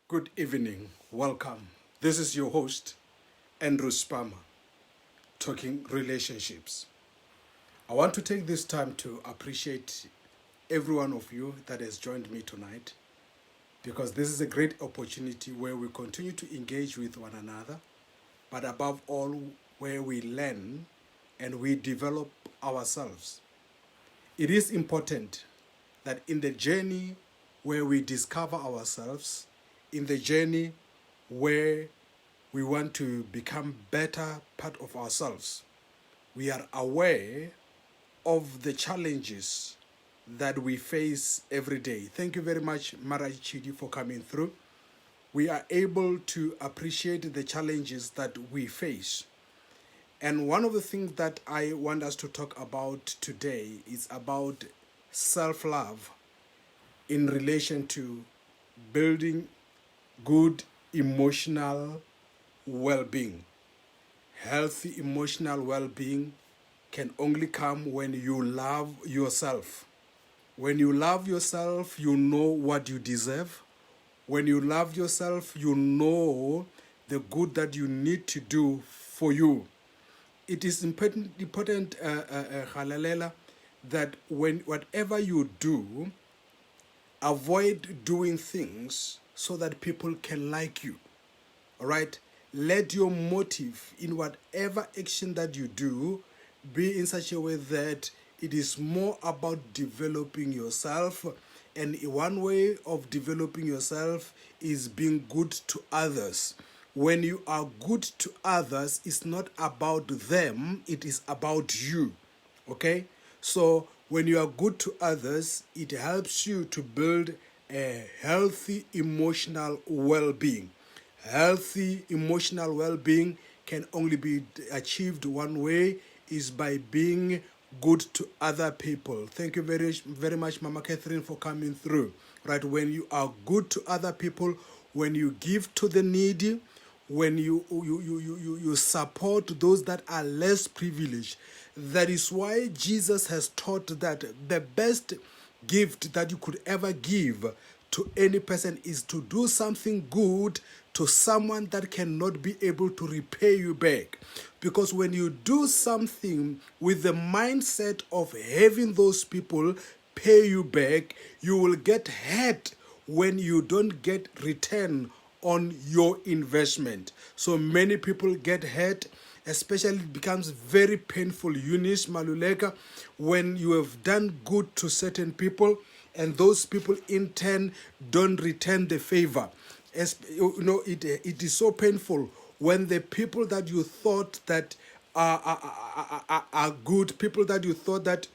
Good evening. Welcome. This is your host, Andrew Spama, talking relationships. I want to take this time to appreciate every one of you that has joined me tonight because this is a great opportunity where we continue to engage with one another, but above all, where we learn and we develop ourselves. It is important that in the journey where we discover ourselves, in the journey where we want to become better part of ourselves, we are aware of the challenges that we face every day. Thank you very much, Mara Chidi, for coming through. We are able to appreciate the challenges that we face. And one of the things that I want us to talk about today is about self-love in relation to building good emotional well-being. Healthy emotional well-being can only come when you love yourself. When you love yourself, you know what you deserve. When you love yourself, you know the good that you need to do for you. It is important, Halalela, that when whatever you do, avoid doing things so that people can like you. All right? Let your motive in whatever action that you do be in such a way that it is more about developing yourself. And one way of developing yourself is being good to others. When you are good to others, it's not about them, it is about you. Okay? So when you are good to others, it helps you to build a healthy emotional well-being. Healthy emotional well-being can only be achieved one way, is by being good to other people. Thank you very much, Mama Catherine, for coming through. Right? When you are good to other people, when you give to the needy, when you support those that are less privileged. That is why Jesus has taught that the best gift that you could ever give to any person is to do something good to someone that cannot be able to repay you back. Because when you do something with the mindset of having those people pay you back, you will get hurt when you don't get return on your investment. So many people get hurt, especially it becomes very painful, Eunice Maluleka, when you have done good to certain people and those people in turn don't return the favor. It is so painful when the people that you thought that are good, people that you thought that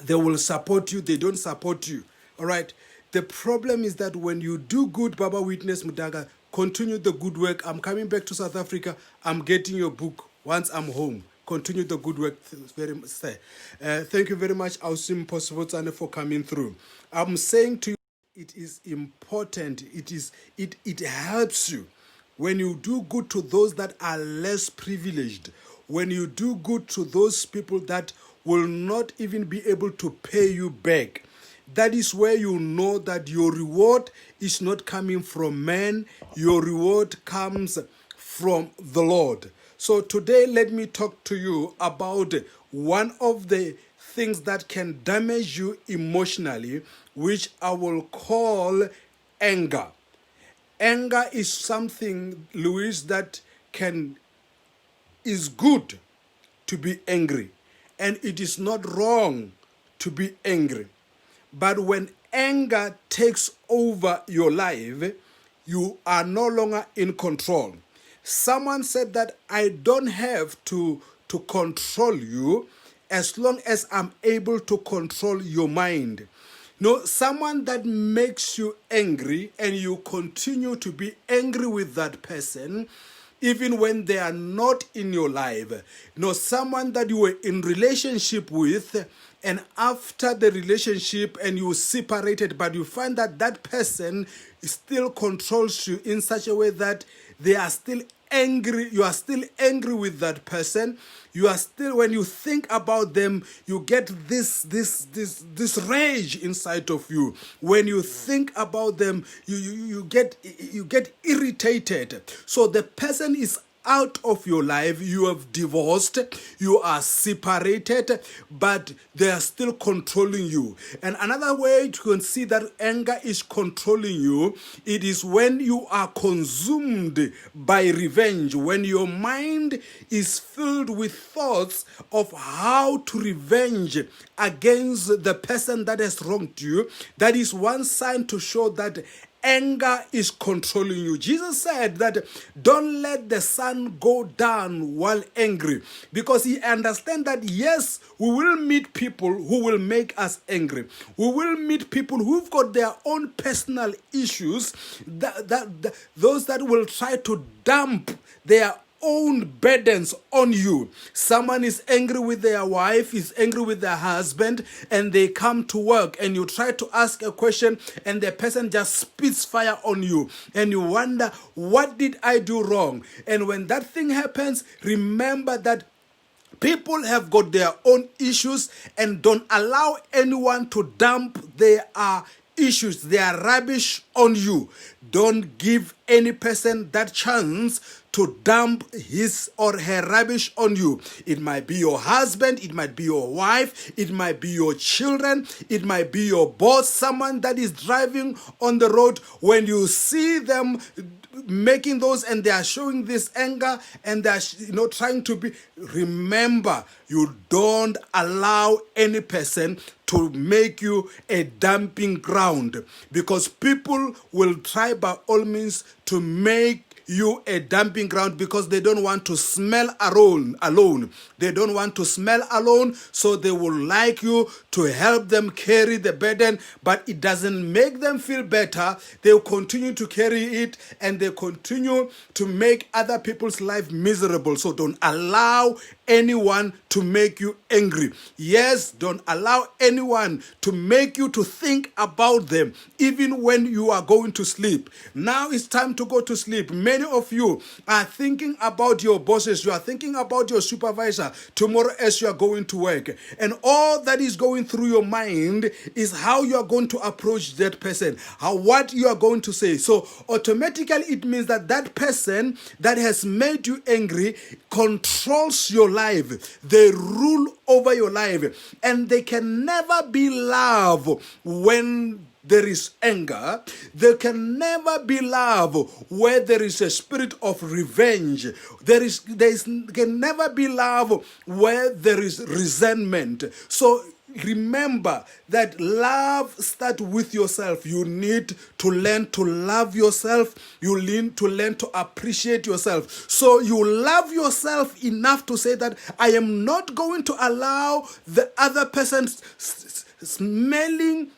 they will support you, they don't support you. All right. The problem is that when you do good, Baba Witness Mudaga, continue the good work. I'm coming back to South Africa. I'm getting your book once I'm home. Continue the good work. Thank you very much, Ausim Possible for coming through. I'm saying to you, it is important. It helps you when you do good to those that are less privileged. When you do good to those people that will not even be able to pay you back. That is where you know that your reward is not coming from man. Your reward comes from the Lord. So today, let me talk to you about one of the things that can damage you emotionally, which I will call anger. Anger is something, Louis, that is good to be angry. And it is not wrong to be angry. But when anger takes over your life, you are no longer in control. Someone said that I don't have to control you as long as I'm able to control your mind. No, someone that makes you angry and you continue to be angry with that person, even when they are not in your life. No, someone that you were in relationship with, and after the relationship and you separated, but you find that that person still controls you in such a way that they are still angry, you are still angry with that person. You are still, when you think about them, you get this rage inside of you. When you think about them, you get irritated. So the person is out of your life, you have divorced, you are separated, but they are still controlling you. And another way you can see that anger is controlling you, it is when you are consumed by revenge, when your mind is filled with thoughts of how to revenge against the person that has wronged you. That is one sign to show that anger is controlling you. Jesus said that don't let the sun go down while angry, because he understands that yes, we will meet people who will make us angry. We will meet people who've got their own personal issues, those that will try to dump their own burdens on you. Someone is angry with their wife, is angry with their husband, and they come to work and you try to ask a question and the person just spits fire on you and you wonder, what did I do wrong? And when that thing happens, remember that people have got their own issues, and don't allow anyone to dump their issues, their rubbish on you. Don't give any person that chance to dump his or her rubbish on you. It might be your husband, it might be your wife, it might be your children, it might be your boss, someone that is driving on the road. When you see them making those and they are showing this anger and they are trying to be, remember, you don't allow any person to make you a dumping ground, because people will try by all means to make you a dumping ground because they don't want to smell alone. They don't want to smell alone, so they will like you to help them carry the burden, but it doesn't make them feel better. They'll continue to carry it and they continue to make other people's life miserable. So don't allow anyone to make you angry. Yes, don't allow anyone to make you to think about them, even when you are going to sleep. Now it's time to go to sleep. Many of you are thinking about your bosses. You are thinking about your supervisor tomorrow as you are going to work. And all that is going through your mind is how you are going to approach that person, what you are going to say. So automatically it means that that person that has made you angry controls your life. They rule over your life, and they can never be love when there is anger. There can never be love where there is a spirit of revenge. There can never be love where there is resentment. So remember that love starts with yourself. You need to learn to love yourself. You need to learn to appreciate yourself. So you love yourself enough to say that I am not going to allow the other person smelling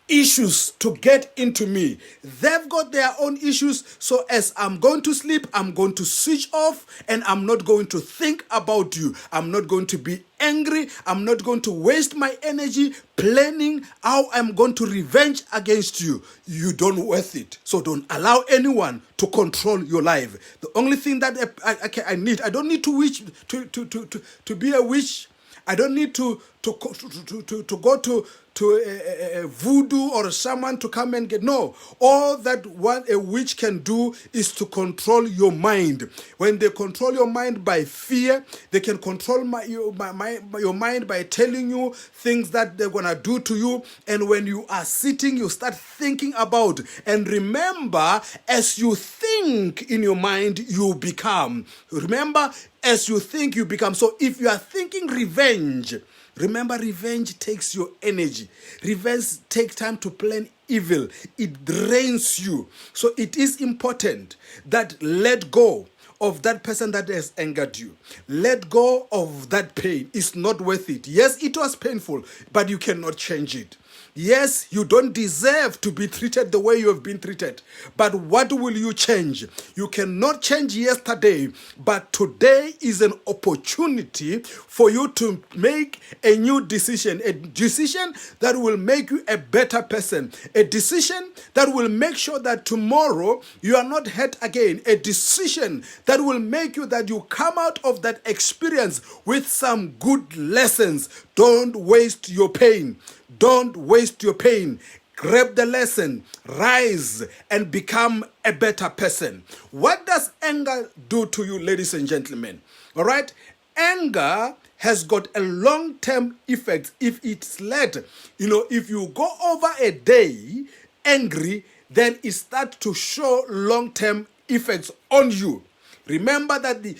issues to get into me. They've got their own issues. So as I'm going to sleep, I'm going to switch off and I'm not going to think about you. I'm not going to be angry. I'm not going to waste my energy planning how I'm going to revenge against you. You don't worth it. So don't allow anyone to control your life. The only thing that I don't need to wish to be a witch. I don't need to go to a voodoo or someone to come and get. No, all that what a witch can do is to control your mind. When they control your mind by fear, they can control your mind by telling you things that they're gonna do to you. And when you are sitting, you start thinking about. And remember, as you think in your mind, you become. Remember, as you think, you become. So if you are thinking revenge, remember, revenge takes your energy. Revenge takes time to plan evil. It drains you. So it is important that let go of that person that has angered you. Let go of that pain. It's not worth it. Yes, it was painful, but you cannot change it. Yes, you don't deserve to be treated the way you have been treated. But what will you change? You cannot change yesterday, but today is an opportunity for you to make a new decision, a decision that will make you a better person, a decision that will make sure that tomorrow you are not hurt again, a decision that will make you that you come out of that experience with some good lessons. Don't waste your pain. Don't waste your pain. Grab the lesson, rise, and become a better person. What does anger do to you, ladies and gentlemen? All right? Anger has got a long-term effect if it's led. If you go over a day angry, then it starts to show long-term effects on you. Remember that the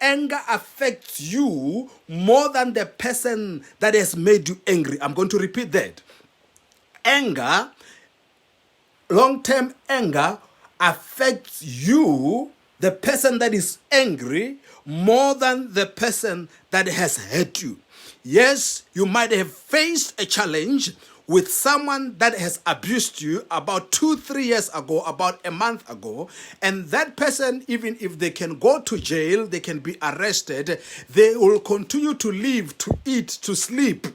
anger affects you more than the person that has made you angry. I'm going to repeat that. Anger, long-term anger, affects you, the person that is angry, more than the person that has hurt you. Yes, you might have faced a challenge with someone that has abused you about 2-3 years ago, about a month ago, and that person, even if they can go to jail, they can be arrested, they will continue to live, to eat, to sleep,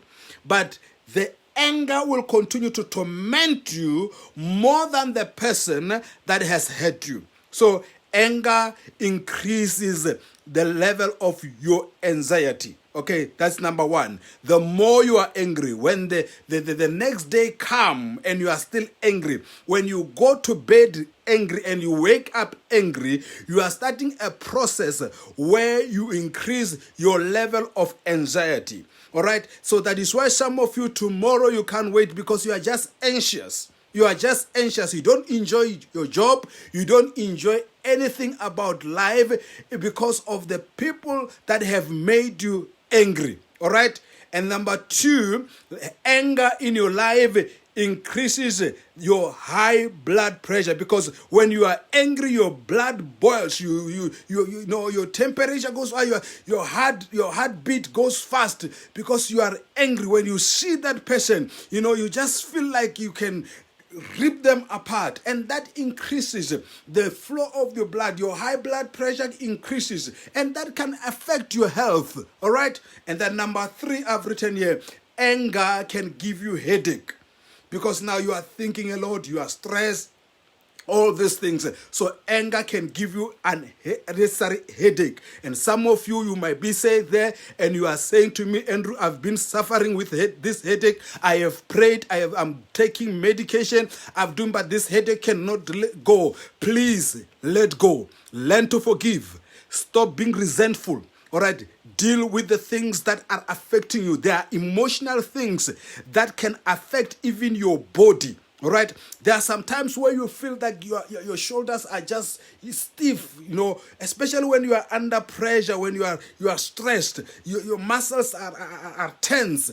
but the anger will continue to torment you more than the person that has hurt you. So anger increases the level of your anxiety. Okay, that's number one. The more you are angry, when the next day come and you are still angry, when you go to bed angry and you wake up angry, you are starting a process where you increase your level of anxiety. All right, so that is why some of you tomorrow you can't wait because you are just anxious. You are just anxious. You don't enjoy your job. You don't enjoy anything about life because of the people that have made you angry. All right? And number two, anger in your life increases your high blood pressure, because when you are angry, your blood boils. You know, your temperature goes high, your heartbeat goes fast because you are angry. When you see that person, you just feel like you can rip them apart, and that increases the flow of your blood. Your high blood pressure increases, and that can affect your health. All right? And then number three, I've written here, anger can give you headache, because now you are thinking a lot, you are stressed, all these things. So anger can give you an unnecessary headache. And some of you might be saying there, and you are saying to me, Andrew, I've been suffering with this headache. I have prayed. I'm taking medication. I've done, but this headache cannot let go. Please let go. Learn to forgive. Stop being resentful. All right, deal with the things that are affecting you. There are emotional things that can affect even your body. All right, there are some times where you feel that your shoulders are just stiff, especially when you are under pressure, when you are stressed, your muscles are tense,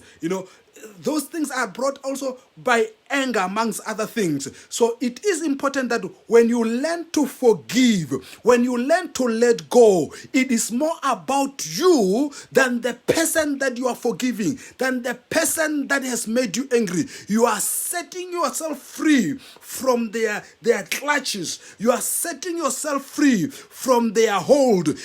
Those things are brought also by anger, amongst other things. So it is important that when you learn to forgive, when you learn to let go, it is more about you than the person that you are forgiving, than the person that has made you angry. You are setting yourself free from their clutches. You are setting yourself free from their hold.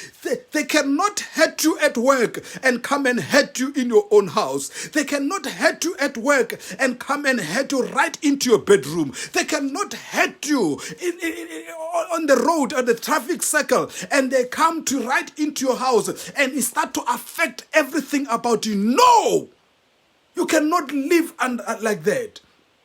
They cannot hurt you at work and come and hurt you in your own house. They cannot hurt you at work and come and hurt you right into your bedroom. They cannot hurt you on the road, on the traffic circle, and they come to right into your house and it start to affect everything about you. No! You cannot live like that.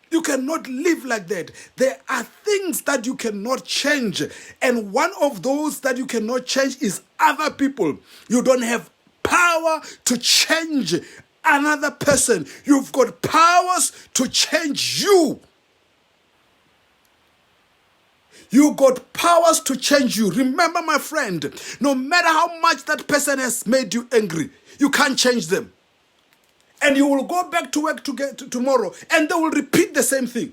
You cannot live like that. There are things that you cannot change. And one of those that you cannot change is other people. You don't have power to change another person. You've got powers to change you. You got powers to change you. Remember, my friend, no matter how much that person has made you angry, you can't change them. And you will go back to work tomorrow, and they will repeat the same thing.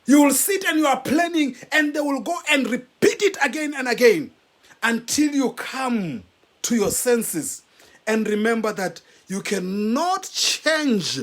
You will sit and you are planning, and they will go and repeat it again and again until you come to your senses and remember that you cannot change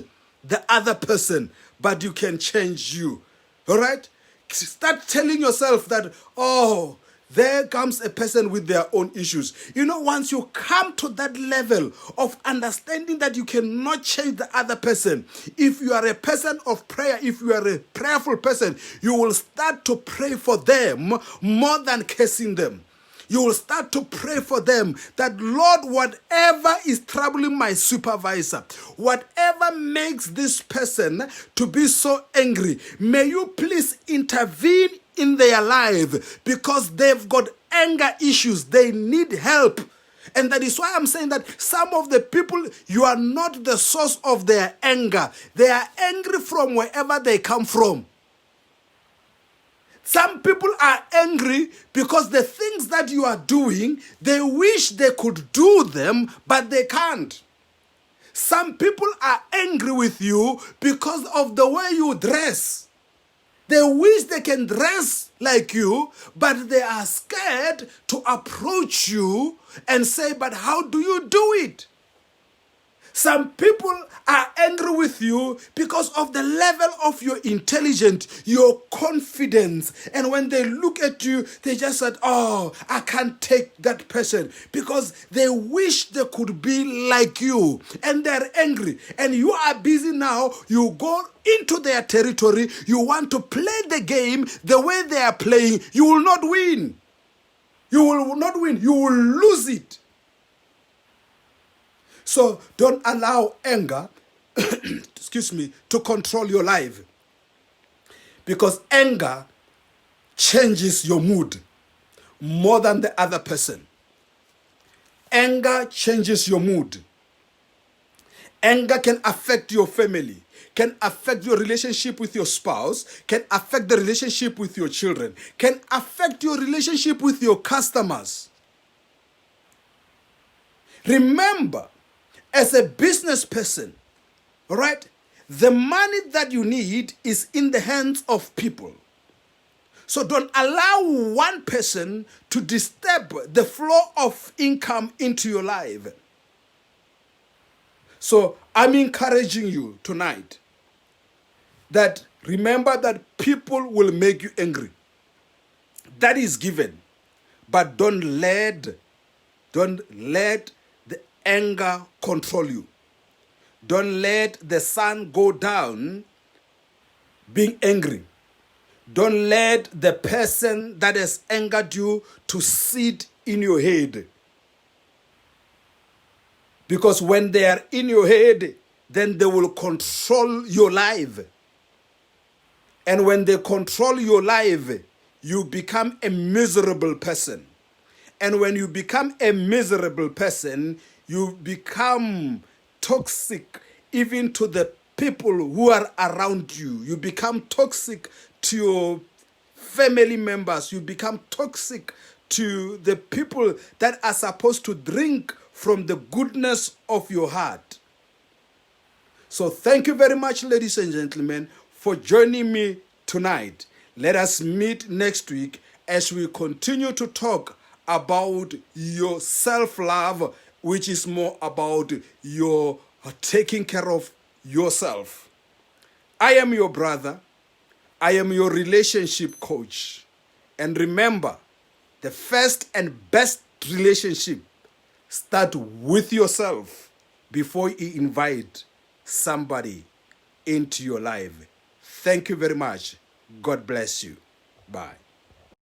the other person, but you can change you. All right? Start telling yourself that, oh, there comes a person with their own issues. You know, once you come to that level of understanding that you cannot change the other person, if you are a person of prayer, if you are a prayerful person, you will start to pray for them more than cursing them. You will start to pray for them that, Lord, whatever is troubling my supervisor, whatever makes this person to be so angry, may you please intervene in their life, because they've got anger issues. They need help. And that is why I'm saying that some of the people, you are not the source of their anger. They are angry from wherever they come from. Some people are angry because the things that you are doing, they wish they could do them, but they can't. Some people are angry with you because of the way you dress. They wish they can dress like you, but they are scared to approach you and say, but how do you do it? Some people are angry with you because of the level of your intelligence, your confidence. And when they look at you, they just said, oh, I can't take that person, because they wish they could be like you. And they're angry. And you are busy now. You go into their territory. You want to play the game the way they are playing. You will not win. You will not win. You will lose it. So don't allow anger, to control your life. Because anger changes your mood more than the other person. Anger changes your mood. Anger can affect your family, can affect your relationship with your spouse, can affect the relationship with your children, can affect your relationship with your customers. Remember, as a business person, all right, the money that you need is in the hands of people. So don't allow one person to disturb the flow of income into your life. So I'm encouraging you tonight that remember that people will make you angry. That is given. But don't let the anger control you. Don't let the sun go down being angry. Don't let the person that has angered you to sit in your head. Because when they are in your head, then they will control your life. And when they control your life, you become a miserable person. And when you become a miserable person, you become toxic even to the people who are around you. You become toxic to your family members. You become toxic to the people that are supposed to drink from the goodness of your heart. So thank you very much, ladies and gentlemen, for joining me tonight. Let us meet next week as we continue to talk about your self-love, which is more about your taking care of yourself. I am your brother. I am your relationship coach. And remember, the first and best relationship start with yourself before you invite somebody into your life. Thank you very much. God bless you. Bye.